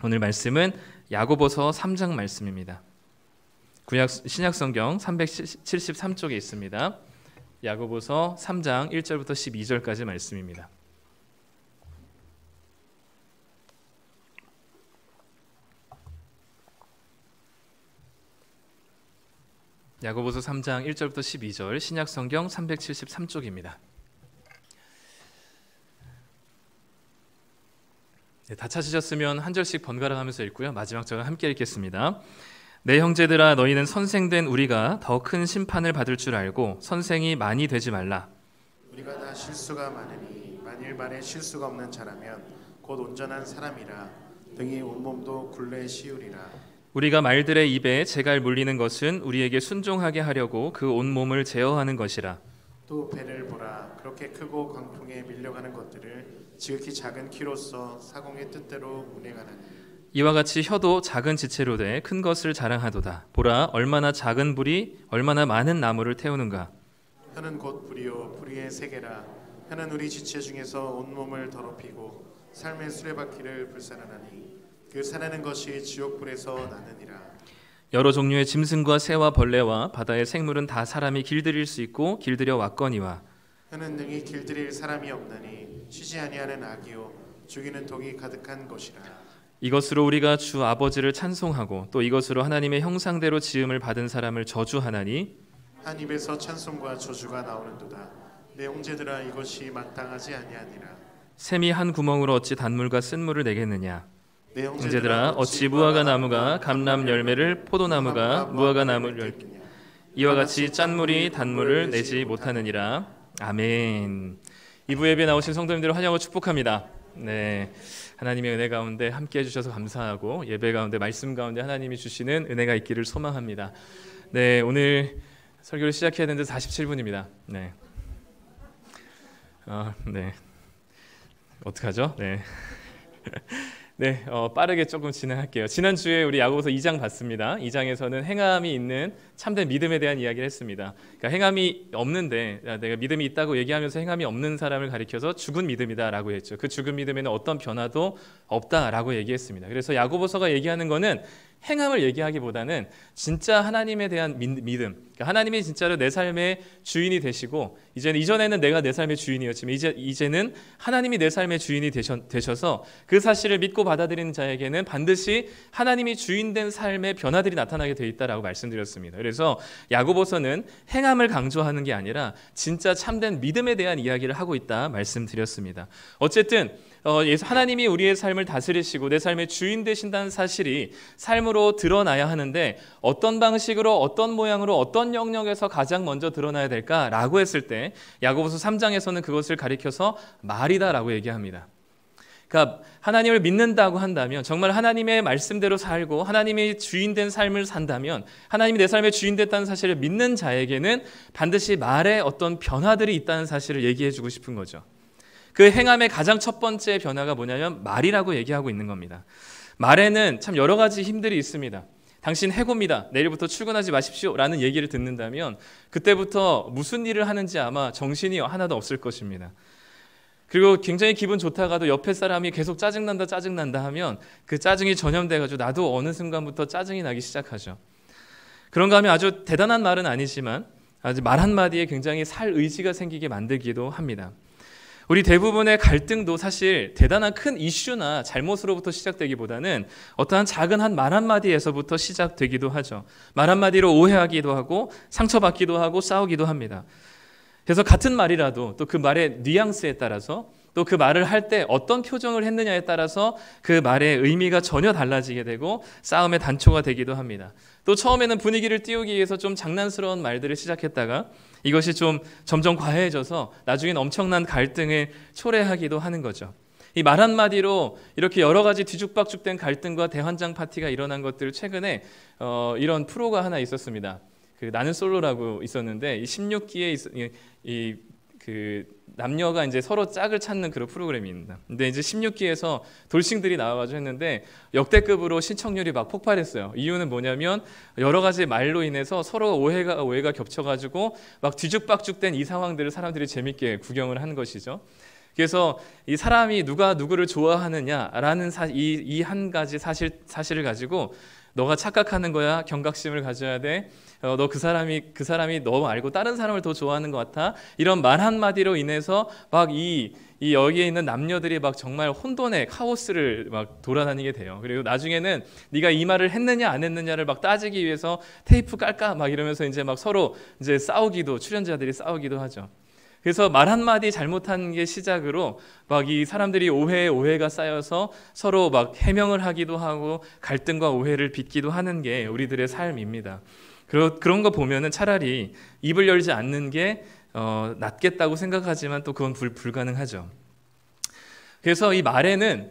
오늘 말씀은 야고보서 3장 말씀입니다. 신약성경 373쪽에 있습니다. 야고보서 3장 1절부터 12절까지 말씀입니다. 야고보서 3장 1절부터 12절 신약성경 373쪽입니다. 다 찾으셨으면 한 절씩 번갈아 가면서 읽고요. 마지막 절은 함께 읽겠습니다. 내 형제들아 너희는 선생된 우리가 더 큰 심판을 받을 줄 알고 선생이 많이 되지 말라. 우리가 다 실수가 많으니 만일 말에 실수가 없는 자라면 곧 온전한 사람이라 등이 온몸도 굴레 씌우리라. 우리가 말들의 입에 재갈 물리는 것은 우리에게 순종하게 하려고 그 온몸을 제어하는 것이라. 또 배를 보라. 그렇게 크고 광풍에 밀려가는 것들을 지극히 작은 키로서 사공의 뜻대로 운행하나니 이와 같이 혀도 작은 지체로 돼 큰 것을 자랑하도다. 보라 얼마나 작은 불이 얼마나 많은 나무를 태우는가. 혀는 곧 불이요 불의의 세계라. 혀는 우리 지체 중에서 온몸을 더럽히고 삶의 수레바퀴를 불살하나니 그 살아는 것이 지옥불에서 나느니라. 여러 종류의 짐승과 새와 벌레와 바다의 생물은 다 사람이 길들일 수 있고 길들여 왔거니와. 혀는 능히 길들일 사람이 없나니 쉬지 아니하는 악이요 죽이는 독이 가득한 것이라. 이것으로 우리가 주 아버지를 찬송하고 또 이것으로 하나님의 형상대로 지음을 받은 사람을 저주하나니 한 입에서 찬송과 저주가 나오는도다. 내 형제들아 이것이 마땅하지 아니하니라. 샘이 한 구멍으로 어찌 단물과 쓴물을 내겠느냐. 내 형제들아 어찌 무화과 나무가 감람 열매를 포도나무가 무화과 나무를 이와 같이 짠물이 단물을 내지 못하느니라. 아멘. 2부 예배 나오신 성도님들을 환영하고 축복합니다. 네, 하나님의 은혜 가운데 함께해 주셔서 감사하고 예배 가운데 말씀 가운데 하나님이 주시는 은혜가 있기를 소망합니다. 네, 오늘 설교를 시작해야 되는데 47분입니다. 네, 네, 어떡하죠? 네. 네, 빠르게 조금 진행할게요. 지난주에 우리 야고보서 2장 봤습니다. 2장에서는 행함이 있는 참된 믿음에 대한 이야기를 했습니다. 그러니까 행함이 없는데 내가 믿음이 있다고 얘기하면서 행함이 없는 사람을 가리켜서 죽은 믿음이다라고 했죠. 그 죽은 믿음에는 어떤 변화도 없다라고 얘기했습니다. 그래서 야고보서가 얘기하는 거는 행함을 얘기하기보다는 진짜 하나님에 대한 믿음, 그러니까 하나님이 진짜로 내 삶의 주인이 되시고 이전에는 내가 내 삶의 주인이었지만 이제는 하나님이 내 삶의 주인이 되셔서 그 사실을 믿고 받아들이는 자에게는 반드시 하나님이 주인된 삶의 변화들이 나타나게 돼 있다라고 말씀드렸습니다. 그래서 야고보서는 행함을 강조하는 게 아니라 진짜 참된 믿음에 대한 이야기를 하고 있다 말씀드렸습니다. 어쨌든 하나님이 우리의 삶을 다스리시고 내 삶의 주인 되신다는 사실이 삶으로 드러나야 하는데 어떤 방식으로 어떤 모양으로 어떤 영역에서 가장 먼저 드러나야 될까라고 했을 때 야고보서 3장에서는 그것을 가리켜서 말이다라고 얘기합니다. 그러니까 하나님을 믿는다고 한다면 정말 하나님의 말씀대로 살고 하나님이 주인된 삶을 산다면 하나님이 내 삶의 주인 됐다는 사실을 믿는 자에게는 반드시 말에 어떤 변화들이 있다는 사실을 얘기해 주고 싶은 거죠. 그 행함의 가장 첫 번째 변화가 뭐냐면 말이라고 얘기하고 있는 겁니다. 말에는 참 여러 가지 힘들이 있습니다. 당신 해고입니다. 내일부터 출근하지 마십시오 라는 얘기를 듣는다면 그때부터 무슨 일을 하는지 아마 정신이 하나도 없을 것입니다. 그리고 굉장히 기분 좋다가도 옆에 사람이 계속 짜증난다 하면 그 짜증이 전염돼가지고 나도 어느 순간부터 짜증이 나기 시작하죠. 그런가 하면 아주 대단한 말은 아니지만 아주 말 한마디에 굉장히 살 의지가 생기게 만들기도 합니다. 우리 대부분의 갈등도 사실 대단한 큰 이슈나 잘못으로부터 시작되기보다는 어떠한 작은 한 말 한마디에서부터 시작되기도 하죠. 말 한마디로 오해하기도 하고 상처받기도 하고 싸우기도 합니다. 그래서 같은 말이라도 또 그 말의 뉘앙스에 따라서 또 그 말을 할 때 어떤 표정을 했느냐에 따라서 그 말의 의미가 전혀 달라지게 되고 싸움의 단초가 되기도 합니다. 또 처음에는 분위기를 띄우기 위해서 좀 장난스러운 말들을 시작했다가 이것이 좀 점점 과해져서 나중엔 엄청난 갈등을 초래하기도 하는 거죠. 이 말 한마디로 이렇게 여러 가지 뒤죽박죽된 갈등과 대환장 파티가 일어난 것들 최근에 이런 프로가 하나 있었습니다. 그 나는 솔로라고 있었는데 이 16기에 그 남녀가 이제 서로 짝을 찾는 그런 프로그램입니다. 근데 이제 16기에서 돌싱들이 나와가지고 했는데 역대급으로 시청률이 막 폭발했어요. 이유는 뭐냐면 여러 가지 말로 인해서 서로 오해가 겹쳐가지고 막 뒤죽박죽된 이 상황들을 사람들이 재밌게 구경을 하는 것이죠. 그래서 이 사람이 누가 누구를 좋아하느냐라는 이 한 가지 사실을 가지고 너가 착각하는 거야. 경각심을 가져야 돼. 너 그 사람이 너 말고 다른 사람을 더 좋아하는 것 같아. 이런 말 한마디로 인해서 막 이 여기에 있는 남녀들이 막 정말 혼돈의 카오스를 막 돌아다니게 돼요. 그리고 나중에는 네가 이 말을 했느냐 안 했느냐를 막 따지기 위해서 테이프 깔까 막 이러면서 이제 막 서로 이제 출연자들이 싸우기도 하죠. 그래서 말 한마디 잘못한 게 시작으로 막 이 사람들이 오해가 쌓여서 서로 막 해명을 하기도 하고 갈등과 오해를 빚기도 하는 게 우리들의 삶입니다. 그런 거 보면은 차라리 입을 열지 않는 게 낫겠다고 생각하지만 또 그건 불가능하죠. 그래서 이 말에는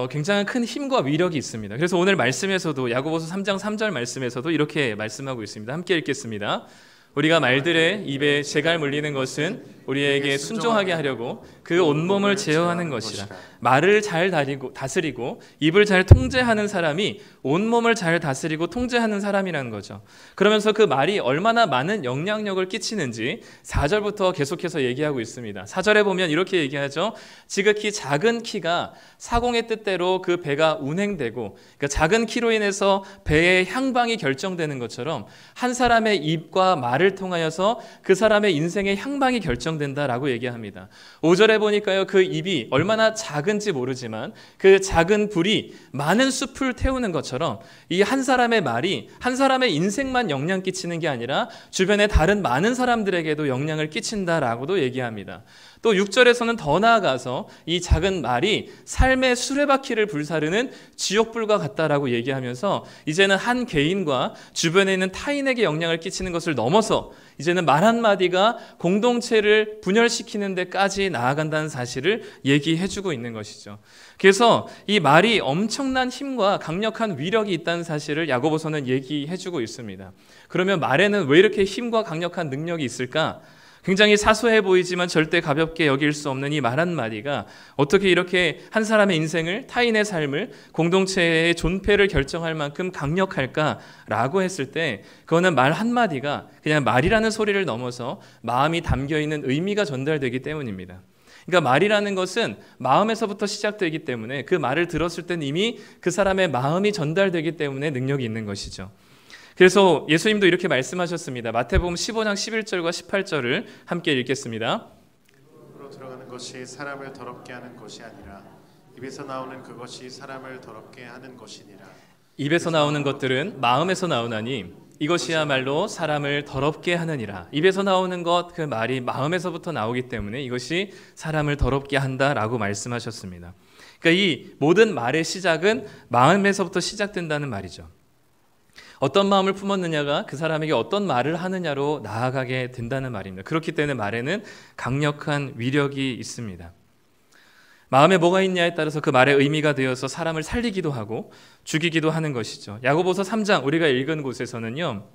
굉장히 큰 힘과 위력이 있습니다. 그래서 오늘 말씀에서도 야고보서 3장 3절 말씀에서도 이렇게 말씀하고 있습니다. 함께 읽겠습니다. 우리가 말들의 입에 재갈 물리는 것은 우리에게 순종하게 하려고 그 온몸을 제어하는 것이라. 말을 잘 다스리고 입을 잘 통제하는 사람이 온몸을 잘 다스리고 통제하는 사람이라는 거죠. 그러면서 그 말이 얼마나 많은 영향력을 끼치는지 4절부터 계속해서 얘기하고 있습니다. 4절에 보면 이렇게 얘기하죠. 지극히 작은 키가 사공의 뜻대로 그 배가 운행되고, 그러니까 작은 키로 인해서 배의 향방이 결정되는 것처럼 한 사람의 입과 말을 통하여서 그 사람의 인생의 향방이 결정된다라고 얘기합니다. 5절에 보니까요, 그 입이 얼마나 작은지 모르지만 그 작은 불이 많은 숲을 태우는 것처럼 이 한 사람의 말이 한 사람의 인생만 영향 끼치는 게 아니라 주변의 다른 많은 사람들에게도 영향을 끼친다라고도 얘기합니다. 또 6절에서는 더 나아가서 이 작은 말이 삶의 수레바퀴를 불사르는 지옥불과 같다라고 얘기하면서 이제는 한 개인과 주변에 있는 타인에게 영향을 끼치는 것을 넘어서 이제는 말 한마디가 공동체를 분열시키는 데까지 나아간다는 사실을 얘기해주고 있는 것이죠. 그래서 이 말이 엄청난 힘과 강력한 위력이 있다는 사실을 야고보서는 얘기해주고 있습니다. 그러면 말에는 왜 이렇게 힘과 강력한 능력이 있을까? 굉장히 사소해 보이지만 절대 가볍게 여길 수 없는 이 말 한마디가 어떻게 이렇게 한 사람의 인생을, 타인의 삶을, 공동체의 존폐를 결정할 만큼 강력할까라고 했을 때 그거는 말 한마디가 그냥 말이라는 소리를 넘어서 마음이 담겨있는 의미가 전달되기 때문입니다. 그러니까 말이라는 것은 마음에서부터 시작되기 때문에 그 말을 들었을 땐 이미 그 사람의 마음이 전달되기 때문에 능력이 있는 것이죠. 그래서 예수님도 이렇게 말씀하셨습니다. 마태복음 15장 11절과 18절을 함께 읽겠습니다. 입으로 들어가는 것이 사람을 더럽게 하는 것이 아니라 입에서 나오는 그것이 사람을 더럽게 하는 것이니라. 입에서 나오는 것들은 마음에서 나오나니 이것이야말로 사람을 더럽게 하느니라. 입에서 나오는 것, 그 말이 마음에서부터 나오기 때문에 이것이 사람을 더럽게 한다라고 말씀하셨습니다. 그러니까 이 모든 말의 시작은 마음에서부터 시작된다는 말이죠. 어떤 마음을 품었느냐가 그 사람에게 어떤 말을 하느냐로 나아가게 된다는 말입니다. 그렇기 때문에 말에는 강력한 위력이 있습니다. 마음에 뭐가 있냐에 따라서 그 말의 의미가 되어서 사람을 살리기도 하고 죽이기도 하는 것이죠. 야고보서 3장 우리가 읽은 곳에서는요,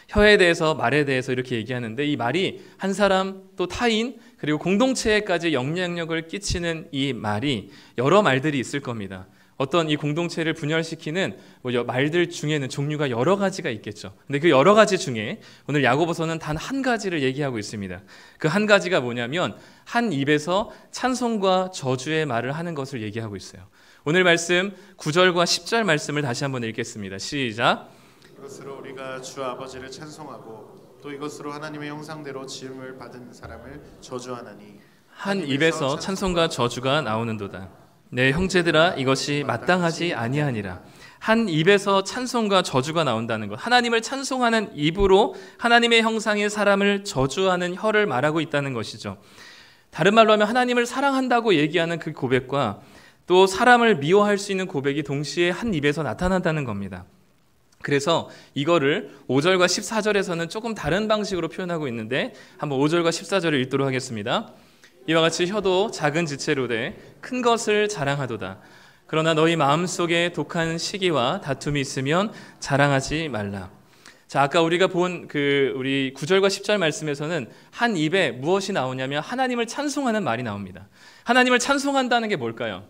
혀에 대해서 말에 대해서 이렇게 얘기하는데 이 말이 한 사람 또 타인 그리고 공동체에까지 영향력을 끼치는 이 말이 여러 말들이 있을 겁니다. 어떤 이 공동체를 분열시키는 말들 중에는 종류가 여러 가지가 있겠죠. 근데 그 여러 가지 중에 오늘 야고보서는 단 한 가지를 얘기하고 있습니다. 그 한 가지가 뭐냐면 한 입에서 찬송과 저주의 말을 하는 것을 얘기하고 있어요. 오늘 말씀 9절과 10절 말씀을 다시 한번 읽겠습니다. 시작. 이것으로 우리가 주 아버지를 찬송하고 또 이것으로 하나님의 형상대로 지음을 받은 사람을 저주하나니 한 입에서 찬송과 저주가 나오는도다. 내 형제들아 이것이 마땅하지 아니하니라. 한 입에서 찬송과 저주가 나온다는 것, 하나님을 찬송하는 입으로 하나님의 형상의 사람을 저주하는 혀를 말하고 있다는 것이죠. 다른 말로 하면 하나님을 사랑한다고 얘기하는 그 고백과 또 사람을 미워할 수 있는 고백이 동시에 한 입에서 나타난다는 겁니다. 그래서 이거를 5절과 14절에서는 조금 다른 방식으로 표현하고 있는데 한번 5절과 14절을 읽도록 하겠습니다. 이와 같이 혀도 작은 지체로되 큰 것을 자랑하도다. 그러나 너희 마음속에 독한 시기와 다툼이 있으면 자랑하지 말라. 자, 아까 우리가 본 우리 9절과 10절 말씀에서는 한 입에 무엇이 나오냐면 하나님을 찬송하는 말이 나옵니다. 하나님을 찬송한다는 게 뭘까요?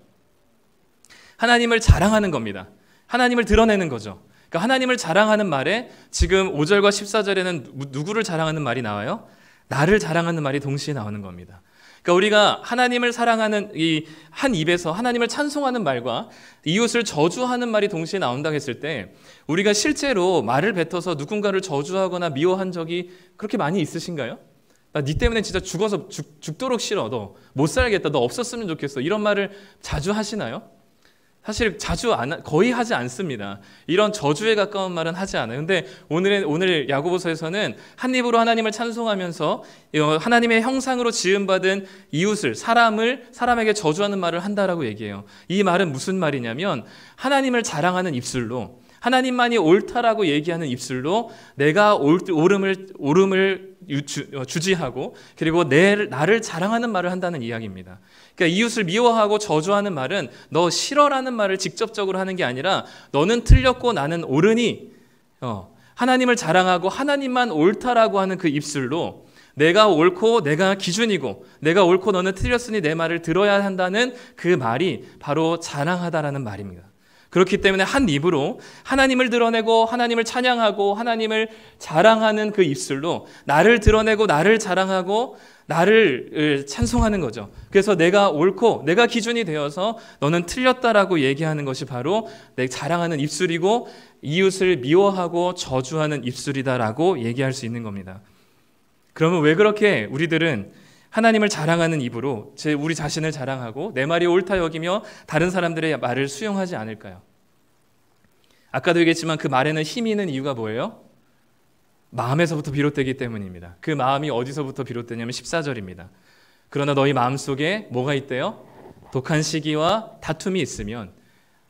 하나님을 자랑하는 겁니다. 하나님을 드러내는 거죠. 그러니까 하나님을 자랑하는 말에 지금 5절과 14절에는 누구를 자랑하는 말이 나와요? 나를 자랑하는 말이 동시에 나오는 겁니다. 그러니까 우리가 하나님을 사랑하는 이 한 입에서 하나님을 찬송하는 말과 이웃을 저주하는 말이 동시에 나온다고 했을 때 우리가 실제로 말을 뱉어서 누군가를 저주하거나 미워한 적이 그렇게 많이 있으신가요? 나 네 때문에 진짜 죽어서 죽도록 싫어. 너 못 살겠다. 너 없었으면 좋겠어. 이런 말을 자주 하시나요? 사실 거의 하지 않습니다. 이런 저주에 가까운 말은 하지 않아요. 근데 오늘 야고보서에서는 한 입으로 하나님을 찬송하면서 하나님의 형상으로 지음받은 이웃을, 사람에게 저주하는 말을 한다라고 얘기해요. 이 말은 무슨 말이냐면 하나님을 자랑하는 입술로, 하나님만이 옳다라고 얘기하는 입술로 내가 옳음을 주지하고 그리고 나를 자랑하는 말을 한다는 이야기입니다. 그러니까 이웃을 미워하고 저주하는 말은 너 싫어라는 말을 직접적으로 하는 게 아니라 너는 틀렸고 나는 옳으니 하나님을 자랑하고 하나님만 옳다라고 하는 그 입술로 내가 옳고 내가 기준이고 내가 옳고 너는 틀렸으니 내 말을 들어야 한다는 그 말이 바로 자랑하다라는 말입니다. 그렇기 때문에 한 입으로 하나님을 드러내고 하나님을 찬양하고 하나님을 자랑하는 그 입술로 나를 드러내고 나를 자랑하고 나를 찬송하는 거죠. 그래서 내가 옳고 내가 기준이 되어서 너는 틀렸다라고 얘기하는 것이 바로 내 자랑하는 입술이고 이웃을 미워하고 저주하는 입술이다라고 얘기할 수 있는 겁니다. 그러면 왜 그렇게 우리들은 하나님을 자랑하는 입으로 우리 자신을 자랑하고 내 말이 옳다 여기며 다른 사람들의 말을 수용하지 않을까요? 아까도 얘기했지만 그 말에는 힘이 있는 이유가 뭐예요? 마음에서부터 비롯되기 때문입니다. 그 마음이 어디서부터 비롯되냐면 14절입니다. 그러나 너희 마음속에 뭐가 있대요? 독한 시기와 다툼이 있으면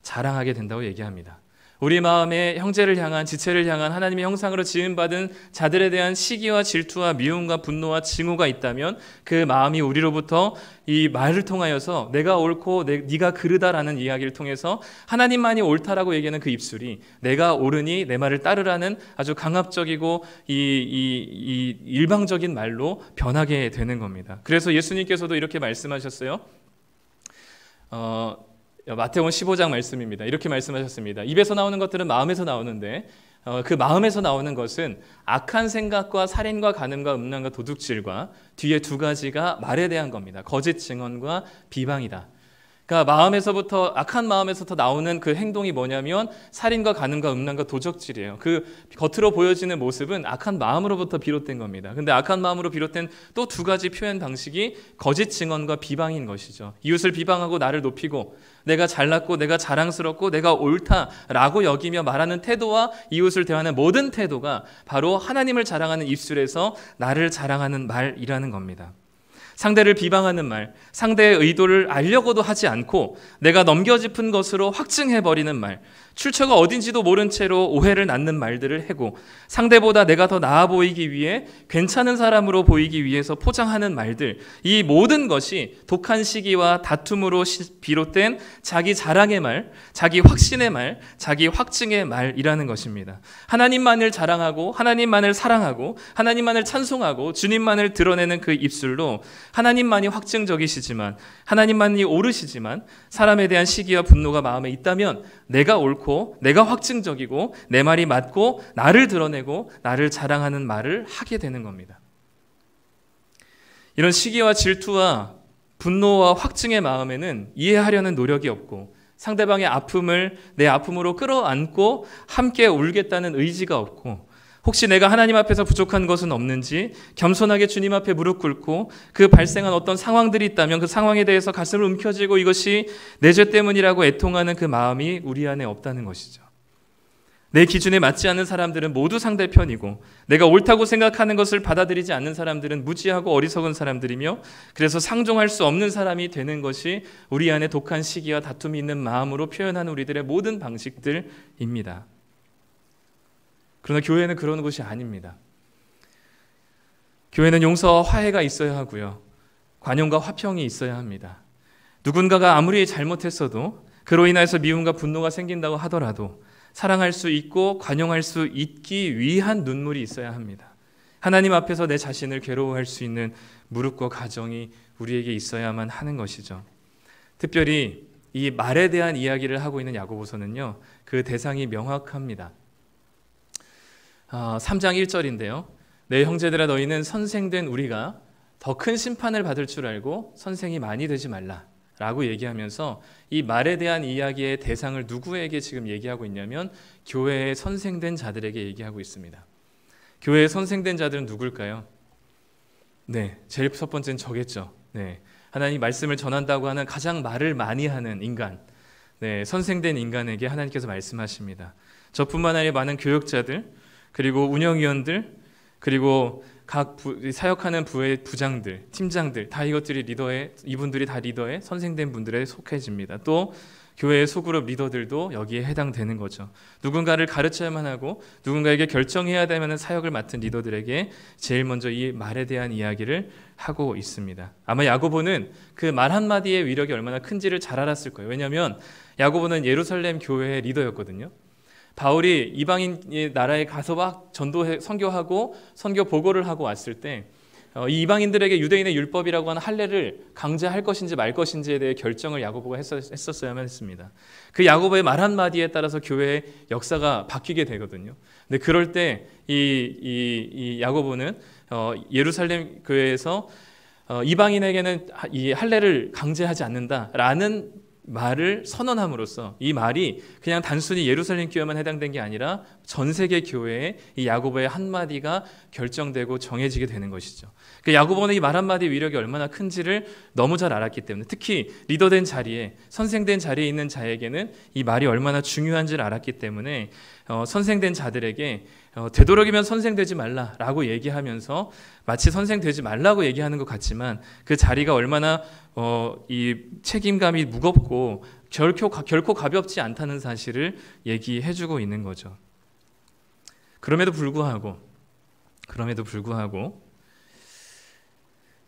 자랑하게 된다고 얘기합니다. 우리 마음에 형제를 향한, 지체를 향한 하나님의 형상으로 지음받은 자들에 대한 시기와 질투와 미움과 분노와 증오가 있다면 그 마음이 우리로부터 이 말을 통하여서 내가 옳고 네가 그르다라는 이야기를 통해서 하나님만이 옳다라고 얘기하는 그 입술이 내가 옳으니 내 말을 따르라는 아주 강압적이고 이 일방적인 말로 변하게 되는 겁니다. 그래서 예수님께서도 이렇게 말씀하셨어요. 마태복음 15장 말씀입니다. 이렇게 말씀하셨습니다. 입에서 나오는 것들은 마음에서 나오는데 그 마음에서 나오는 것은 악한 생각과 살인과 간음과 음란과 도둑질과 뒤에 두 가지가 말에 대한 겁니다. 거짓 증언과 비방이다. 그러니까 악한 마음에서부터 나오는 그 행동이 뭐냐면 살인과 간음과 음란과 도적질이에요. 그 겉으로 보여지는 모습은 악한 마음으로부터 비롯된 겁니다. 근데 악한 마음으로 비롯된 또 두 가지 표현 방식이 거짓 증언과 비방인 것이죠. 이웃을 비방하고 나를 높이고 내가 잘났고 내가 자랑스럽고 내가 옳다라고 여기며 말하는 태도와 이웃을 대하는 모든 태도가 바로 하나님을 자랑하는 입술에서 나를 자랑하는 말이라는 겁니다. 상대를 비방하는 말, 상대의 의도를 알려고도 하지 않고 내가 넘겨짚은 것으로 확증해버리는 말, 출처가 어딘지도 모른 채로 오해를 낳는 말들을 해고 상대보다 내가 더 나아 보이기 위해 괜찮은 사람으로 보이기 위해서 포장하는 말들, 이 모든 것이 독한 시기와 다툼으로 비롯된 자기 자랑의 말, 자기 확신의 말, 자기 확증의 말이라는 것입니다. 하나님만을 자랑하고 하나님만을 사랑하고 하나님만을 찬송하고 주님만을 드러내는 그 입술로 하나님만이 확증적이시지만 하나님만이 옳으시지만 사람에 대한 시기와 분노가 마음에 있다면 내가 옳고 내가 확증적이고 내 말이 맞고 나를 드러내고 나를 자랑하는 말을 하게 되는 겁니다. 이런 시기와 질투와 분노와 확증의 마음에는 이해하려는 노력이 없고 상대방의 아픔을 내 아픔으로 끌어안고 함께 울겠다는 의지가 없고 혹시 내가 하나님 앞에서 부족한 것은 없는지 겸손하게 주님 앞에 무릎 꿇고 그 발생한 어떤 상황들이 있다면 그 상황에 대해서 가슴을 움켜쥐고 이것이 내 죄 때문이라고 애통하는 그 마음이 우리 안에 없다는 것이죠. 내 기준에 맞지 않는 사람들은 모두 상대편이고 내가 옳다고 생각하는 것을 받아들이지 않는 사람들은 무지하고 어리석은 사람들이며 그래서 상종할 수 없는 사람이 되는 것이 우리 안에 독한 시기와 다툼이 있는 마음으로 표현하는 우리들의 모든 방식들입니다. 그러나 교회는 그런 곳이 아닙니다. 교회는 용서와 화해가 있어야 하고요. 관용과 화평이 있어야 합니다. 누군가가 아무리 잘못했어도 그로 인해서 미움과 분노가 생긴다고 하더라도 사랑할 수 있고 관용할 수 있기 위한 눈물이 있어야 합니다. 하나님 앞에서 내 자신을 괴로워할 수 있는 무릎과 가정이 우리에게 있어야만 하는 것이죠. 특별히 이 말에 대한 이야기를 하고 있는 야고보서는요. 그 대상이 명확합니다. 3장 1절인데요. 내 형제들아 너희는 선생된 우리가 더 큰 심판을 받을 줄 알고 선생이 많이 되지 말라라고 얘기하면서 이 말에 대한 이야기의 대상을 누구에게 지금 얘기하고 있냐면 교회의 선생된 자들에게 얘기하고 있습니다. 교회의 선생된 자들은 누굴까요? 네, 제일 첫 번째는 저겠죠. 네, 하나님 말씀을 전한다고 하는 가장 말을 많이 하는 인간, 네, 선생된 인간에게 하나님께서 말씀하십니다. 저뿐만 아니라 많은 교역자들, 그리고 운영위원들, 그리고 각 사역하는 부의 부장들, 팀장들, 다 이분들이 다 리더에 선생된 분들에 속해집니다. 또 교회의 소그룹 리더들도 여기에 해당되는 거죠. 누군가를 가르쳐야만 하고 누군가에게 결정해야 되는 사역을 맡은 리더들에게 제일 먼저 이 말에 대한 이야기를 하고 있습니다. 아마 야고보는 그 말 한마디의 위력이 얼마나 큰지를 잘 알았을 거예요. 왜냐하면 야고보는 예루살렘 교회의 리더였거든요. 바울이 이방인 나라에 가서 막 선교하고 선교 보고를 하고 왔을 때 이 이방인들에게 유대인의 율법이라고 하는 할례를 강제할 것인지 말 것인지에 대해 결정을 야고보가 했었어야만 했습니다. 그 야고보의 말 한마디에 따라서 교회의 역사가 바뀌게 되거든요. 근데 그럴 때 이 야고보는 예루살렘 교회에서 이방인에게는 이 할례를 강제하지 않는다라는 말을 선언함으로써 이 말이 그냥 단순히 예루살렘 교회만 해당된 게 아니라 전 세계 교회에 이 야고보의 한마디가 결정되고 정해지게 되는 것이죠. 그 야고보는 이 말 한마디 위력이 얼마나 큰지를 너무 잘 알았기 때문에 특히 리더된 자리에 선생된 자리에 있는 자에게는 이 말이 얼마나 중요한지를 알았기 때문에 선생된 자들에게 되도록이면 선생되지 말라라고 얘기하면서 마치 선생되지 말라고 얘기하는 것 같지만 그 자리가 얼마나 이 책임감이 무겁고 결코 가볍지 않다는 사실을 얘기해주고 있는 거죠. 그럼에도 불구하고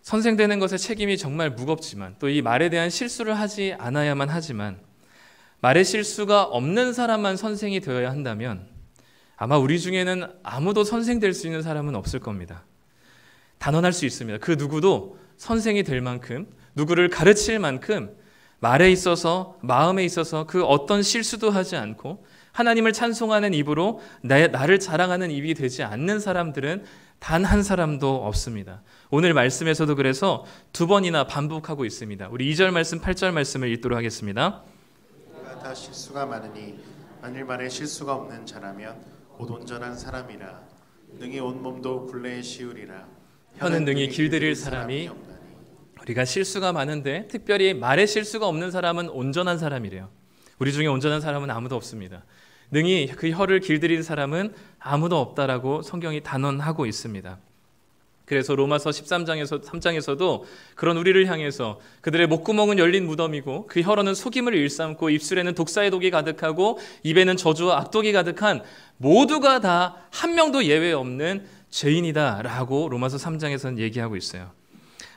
선생되는 것의 책임이 정말 무겁지만 또 이 말에 대한 실수를 하지 않아야만 하지만 말의 실수가 없는 사람만 선생이 되어야 한다면 아마 우리 중에는 아무도 선생될 수 있는 사람은 없을 겁니다. 단언할 수 있습니다. 그 누구도 선생이 될 만큼 누구를 가르칠 만큼 말에 있어서 마음에 있어서 그 어떤 실수도 하지 않고 하나님을 찬송하는 입으로 나를 자랑하는 입이 되지 않는 사람들은 단 한 사람도 없습니다. 오늘 말씀에서도 그래서 두 번이나 반복하고 있습니다. 우리 2절 말씀, 8절 말씀을 읽도록 하겠습니다. 다 실수가 많으니 만일 말에 실수가 없는 자라면 곧 온전한 사람이라 능히 온 몸도 굴레에 씌우리라 혀는 능히 길들일 사람이 없나니. 우리가 실수가 많은데 특별히 말에 실수가 없는 사람은 온전한 사람이래요. 우리 중에 온전한 사람은 아무도 없습니다. 능히 그 혀를 길들인 사람은 아무도 없다라고 성경이 단언하고 있습니다. 그래서 로마서 3장에서도 그런 우리를 향해서 그들의 목구멍은 열린 무덤이고 그 혀로는 속임을 일삼고 입술에는 독사의 독이 가득하고 입에는 저주와 악독이 가득한 모두가 다 한 명도 예외 없는 죄인이다라고 로마서 3장에서는 얘기하고 있어요.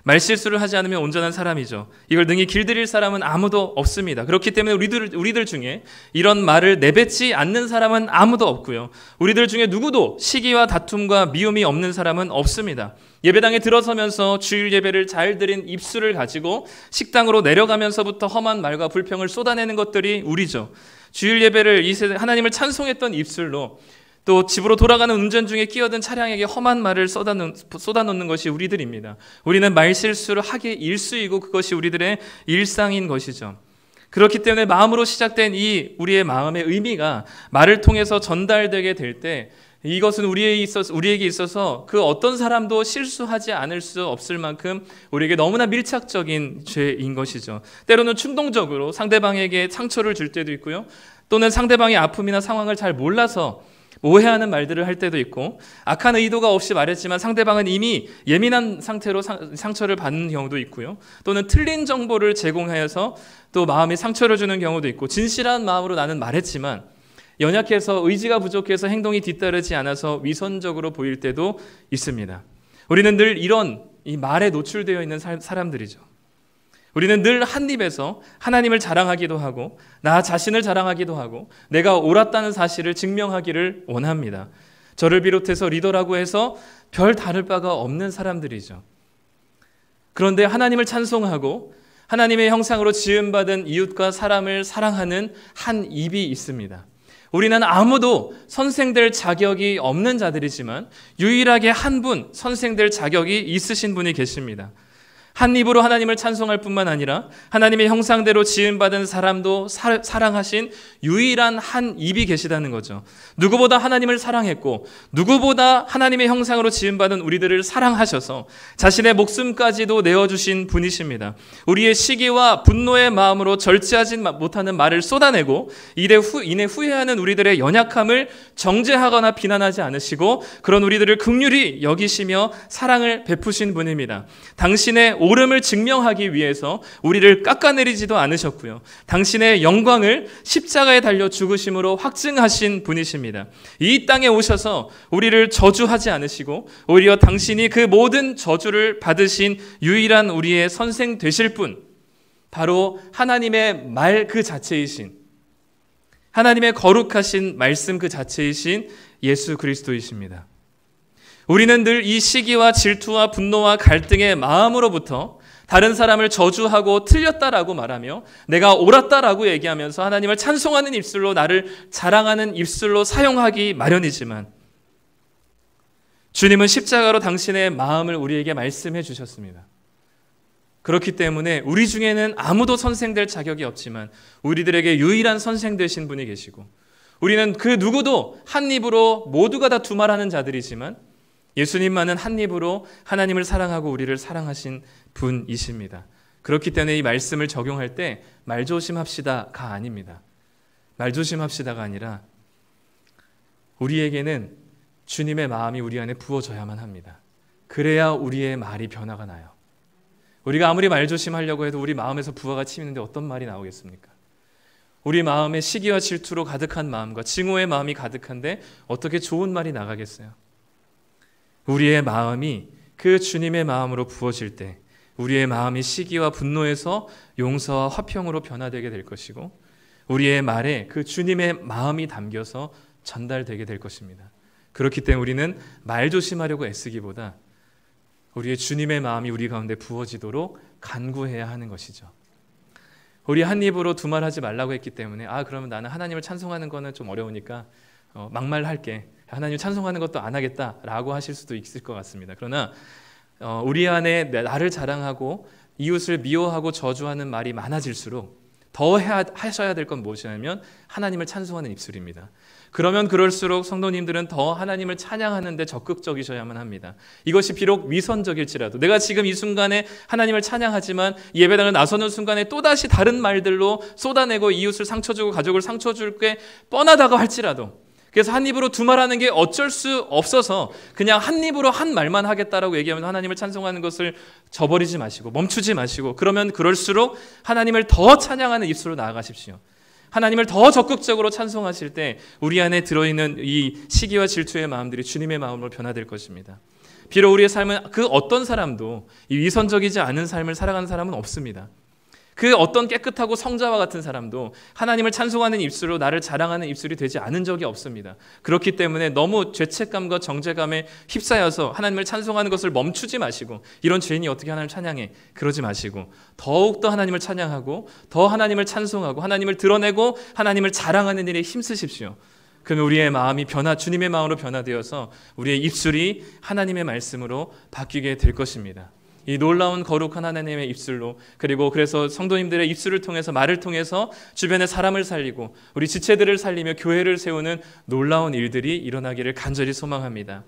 말실수를 하지 않으면 온전한 사람이죠. 이걸 능히 길들일 사람은 아무도 없습니다. 그렇기 때문에 우리들 중에 이런 말을 내뱉지 않는 사람은 아무도 없고요. 우리들 중에 누구도 시기와 다툼과 미움이 없는 사람은 없습니다. 예배당에 들어서면서 주일 예배를 잘 드린 입술을 가지고 식당으로 내려가면서부터 험한 말과 불평을 쏟아내는 것들이 우리죠. 주일 예배를 하나님을 찬송했던 입술로 또 집으로 돌아가는 운전 중에 끼어든 차량에게 험한 말을 쏟아놓는 것이 우리들입니다. 우리는 말실수를 하기 일쑤이고 그것이 우리들의 일상인 것이죠. 그렇기 때문에 마음으로 시작된 이 우리의 마음의 의미가 말을 통해서 전달되게 될 때 이것은 우리에게 있어서 그 어떤 사람도 실수하지 않을 수 없을 만큼 우리에게 너무나 밀착적인 죄인 것이죠. 때로는 충동적으로 상대방에게 상처를 줄 때도 있고요. 또는 상대방의 아픔이나 상황을 잘 몰라서 오해하는 말들을 할 때도 있고 악한 의도가 없이 말했지만 상대방은 이미 예민한 상태로 상처를 받는 경우도 있고요. 또는 틀린 정보를 제공하여서 또 마음에 상처를 주는 경우도 있고 진실한 마음으로 나는 말했지만 연약해서 의지가 부족해서 행동이 뒤따르지 않아서 위선적으로 보일 때도 있습니다. 우리는 늘 이런 이 말에 노출되어 있는 사람들이죠. 우리는 늘 한 입에서 하나님을 자랑하기도 하고 나 자신을 자랑하기도 하고 내가 옳았다는 사실을 증명하기를 원합니다. 저를 비롯해서 리더라고 해서 별 다를 바가 없는 사람들이죠. 그런데 하나님을 찬송하고 하나님의 형상으로 지음받은 이웃과 사람을 사랑하는 한 입이 있습니다. 우리는 아무도 선생될 자격이 없는 자들이지만 유일하게 한 분 선생될 자격이 있으신 분이 계십니다. 한 입으로 하나님을 찬송할 뿐만 아니라 하나님의 형상대로 지음받은 사람도 사랑하신 유일한 한 입이 계시다는 거죠. 누구보다 하나님을 사랑했고 누구보다 하나님의 형상으로 지음받은 우리들을 사랑하셔서 자신의 목숨까지도 내어주신 분이십니다. 우리의 시기와 분노의 마음으로 절제하지 못하는 말을 쏟아내고 이내 후회하는 우리들의 연약함을 정죄하거나 비난하지 않으시고 그런 우리들을 긍휼히 여기시며 사랑을 베푸신 분입니다. 당신의 옳음을 증명하기 위해서 우리를 깎아내리지도 않으셨고요. 당신의 영광을 십자가에 달려 죽으심으로 확증하신 분이십니다. 이 땅에 오셔서 우리를 저주하지 않으시고 오히려 당신이 그 모든 저주를 받으신 유일한 우리의 선생 되실 분, 바로 하나님의 말 그 자체이신, 하나님의 거룩하신 말씀 그 자체이신 예수 그리스도이십니다. 우리는 늘 이 시기와 질투와 분노와 갈등의 마음으로부터 다른 사람을 저주하고 틀렸다라고 말하며 내가 옳았다라고 얘기하면서 하나님을 찬송하는 입술로 나를 자랑하는 입술로 사용하기 마련이지만 주님은 십자가로 당신의 마음을 우리에게 말씀해 주셨습니다. 그렇기 때문에 우리 중에는 아무도 선생될 자격이 없지만 우리들에게 유일한 선생 되신 분이 계시고 우리는 그 누구도 한 입으로 모두가 다 두말하는 자들이지만 예수님만은 한 입으로 하나님을 사랑하고 우리를 사랑하신 분이십니다. 그렇기 때문에 이 말씀을 적용할 때 말조심합시다가 아닙니다. 말조심합시다가 아니라 우리에게는 주님의 마음이 우리 안에 부어져야만 합니다. 그래야 우리의 말이 변화가 나요. 우리가 아무리 말조심하려고 해도 우리 마음에서 부하가 치미는데 어떤 말이 나오겠습니까? 우리 마음에 시기와 질투로 가득한 마음과 증오의 마음이 가득한데 어떻게 좋은 말이 나가겠어요? 우리의 마음이 그 주님의 마음으로 부어질 때 우리의 마음이 시기와 분노에서 용서와 화평으로 변화되게 될 것이고 우리의 말에 그 주님의 마음이 담겨서 전달되게 될 것입니다. 그렇기 때문에 우리는 말조심하려고 애쓰기보다 우리의 주님의 마음이 우리 가운데 부어지도록 간구해야 하는 것이죠. 우리 한 입으로 두말하지 말라고 했기 때문에 그러면 나는 하나님을 찬송하는 거는 좀 어려우니까 막말할게. 하나님 찬송하는 것도 안 하겠다라고 하실 수도 있을 것 같습니다. 그러나 우리 안에 나를 자랑하고 이웃을 미워하고 저주하는 말이 많아질수록 더 하셔야 될 건 무엇이냐면 하나님을 찬송하는 입술입니다. 그러면 그럴수록 성도님들은 더 하나님을 찬양하는 데 적극적이셔야만 합니다. 이것이 비록 위선적일지라도 내가 지금 이 순간에 하나님을 찬양하지만 예배당을 나서는 순간에 또다시 다른 말들로 쏟아내고 이웃을 상처주고 가족을 상처줄 게 뻔하다고 할지라도 그래서 한 입으로 두말하는 게 어쩔 수 없어서 그냥 한 입으로 한 말만 하겠다라고 얘기하면 하나님을 찬송하는 것을 저버리지 마시고 멈추지 마시고 그러면 그럴수록 하나님을 더 찬양하는 입술로 나아가십시오. 하나님을 더 적극적으로 찬송하실 때 우리 안에 들어있는 이 시기와 질투의 마음들이 주님의 마음으로 변화될 것입니다. 비록 우리의 삶은 그 어떤 사람도 이 위선적이지 않은 삶을 살아가는 사람은 없습니다. 그 어떤 깨끗하고 성자와 같은 사람도 하나님을 찬송하는 입술로 나를 자랑하는 입술이 되지 않은 적이 없습니다. 그렇기 때문에 너무 죄책감과 정죄감에 휩싸여서 하나님을 찬송하는 것을 멈추지 마시고 이런 죄인이 어떻게 하나님을 찬양해? 그러지 마시고 더욱더 하나님을 찬양하고 더 하나님을 찬송하고 하나님을 드러내고 하나님을 자랑하는 일에 힘쓰십시오. 그러면 우리의 마음이 주님의 마음으로 변화되어서 우리의 입술이 하나님의 말씀으로 바뀌게 될 것입니다. 이 놀라운 거룩한 하나님의 입술로 그리고 그래서 성도님들의 입술을 통해서 말을 통해서 주변의 사람을 살리고 우리 지체들을 살리며 교회를 세우는 놀라운 일들이 일어나기를 간절히 소망합니다.